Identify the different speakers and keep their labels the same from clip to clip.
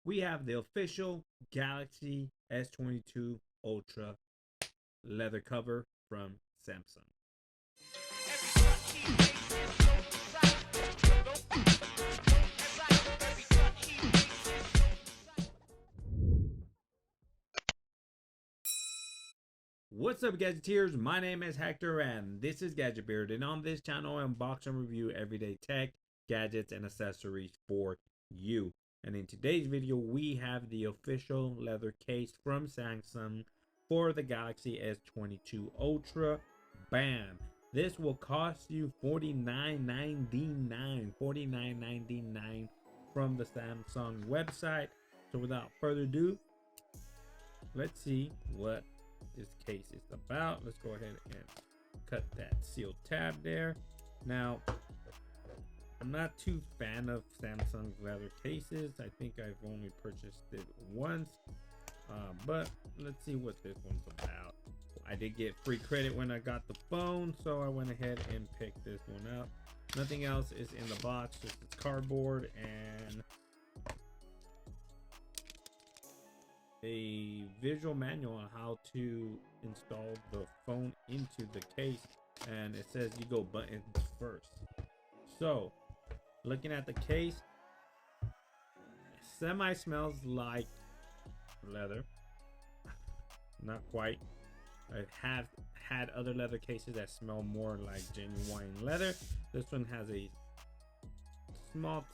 Speaker 1: we have the official Galaxy S22 Ultra leather cover from Samsung. What's up, Gadgeteers? My name is Hector and this is Gadget Beard, and on this channel I unbox and review everyday tech, gadgets, and accessories for you. And in today's video we have the official leather case from Samsung for the Galaxy S22 Ultra. Bam! This will cost you $49.99 from the Samsung website. So without further ado, let's see what this case is about. Let's go ahead and cut that seal tab there. Now, I'm not too fan of Samsung leather cases. I think I've only purchased it once, but let's see what this one's about. I did get free credit when I got the phone, so I went ahead and picked this one up. Nothing else is in the box, just it's cardboard and a visual manual on how to install the phone into the case, and it says you go buttons first. So looking at the case, semi smells like leather, not quite. I have had other leather cases that smell more like genuine leather. This one has a small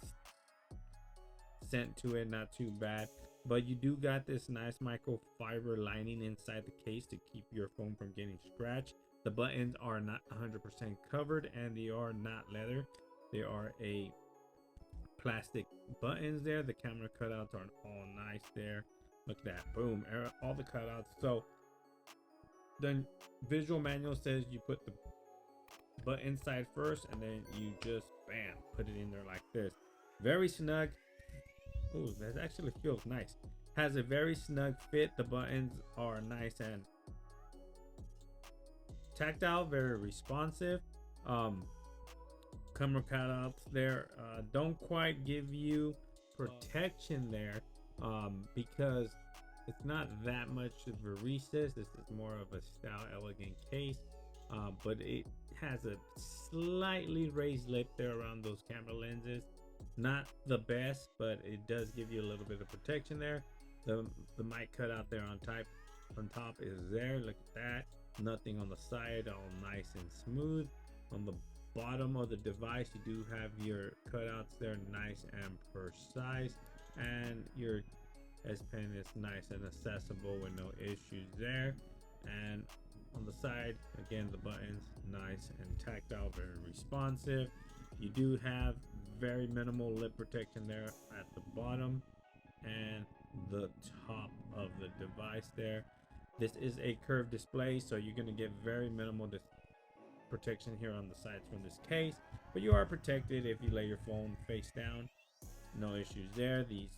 Speaker 1: scent to it, not too bad. But you do got this nice microfiber lining inside the case to keep your phone from getting scratched. The buttons are not 100% covered and they are not leather. They are a plastic buttons there. The camera cutouts are all nice there. Look at that, boom, all the cutouts. So the visual manual says you put the button side first and then you just bam, put it in there like this. Very snug. Ooh, that actually feels nice. Has a very snug fit. The buttons are nice and tactile, very responsive. Camera cutouts there don't quite give you protection there, because it's not that much of a recess. This is more of a style elegant case, but it has a slightly raised lip there around those camera lenses. Not the best, but it does give you a little bit of protection there. The mic cutout there on top is there. Look at that. Nothing on the side, all nice and smooth. On the bottom of the device you do have your cutouts there, nice and precise, and your S Pen is nice and accessible with no issues there. And on the side again, the buttons nice and tactile, very responsive. You do have very minimal lip protection there at the bottom and the top of the device there. This is a curved display, so you're going to get very minimal protection here on the sides from this case, but you are protected if you lay your phone face down. No issues there. These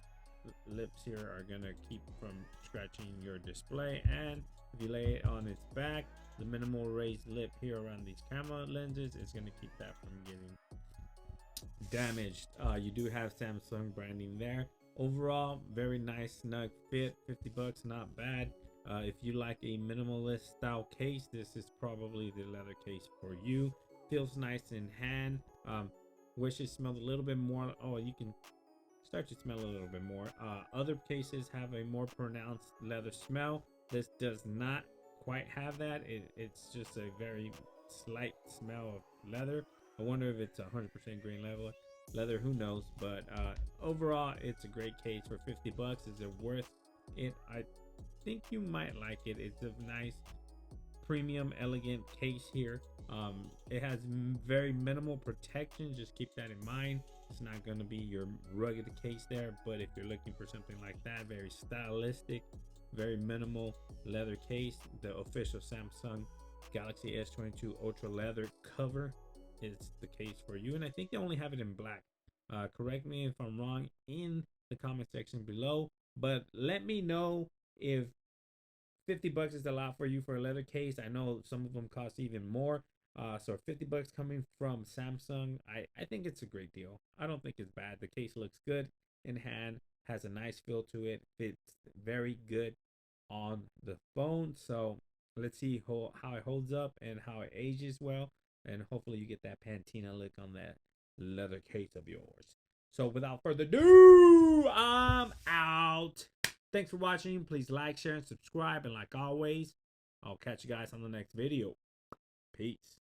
Speaker 1: lips here are going to keep from scratching your display, and if you lay it on its back, the minimal raised lip here around these camera lenses is going to keep that from getting damaged. You do have Samsung branding there. Overall, very nice snug fit. 50 bucks, not bad. If you like a minimalist style case, this is probably the leather case for you. Feels nice in hand. Wish it smelled a little bit more. Oh, you can start to smell a little bit more. Other cases have a more pronounced leather smell. This does not quite have that. It's just a very slight smell of leather. I wonder if it's 100% green leather, who knows. But overall, it's a great case for 50 bucks. Is it worth it? I think you might like it. It's a nice premium elegant case here. It has very minimal protection, just keep that in mind. It's not going to be your rugged case there, but if you're looking for something like that, very stylistic, very minimal leather case, the official Samsung Galaxy S22 Ultra leather cover is the case for you. And I think they only have it in black. Correct me if I'm wrong in the comment section below, but let me know if 50 bucks is a lot for you for a leather case. I know some of them cost even more. So 50 bucks coming from Samsung, I think it's a great deal. I don't think it's bad. The case looks good in hand. has a nice feel to it, fits very good on the phone. So let's see how it holds up and how it ages well, and hopefully you get that patina look on that leather case of yours. So without further ado, I'm out. Thanks for watching. Please like, share, and subscribe. And like always, I'll catch you guys on the next video. Peace.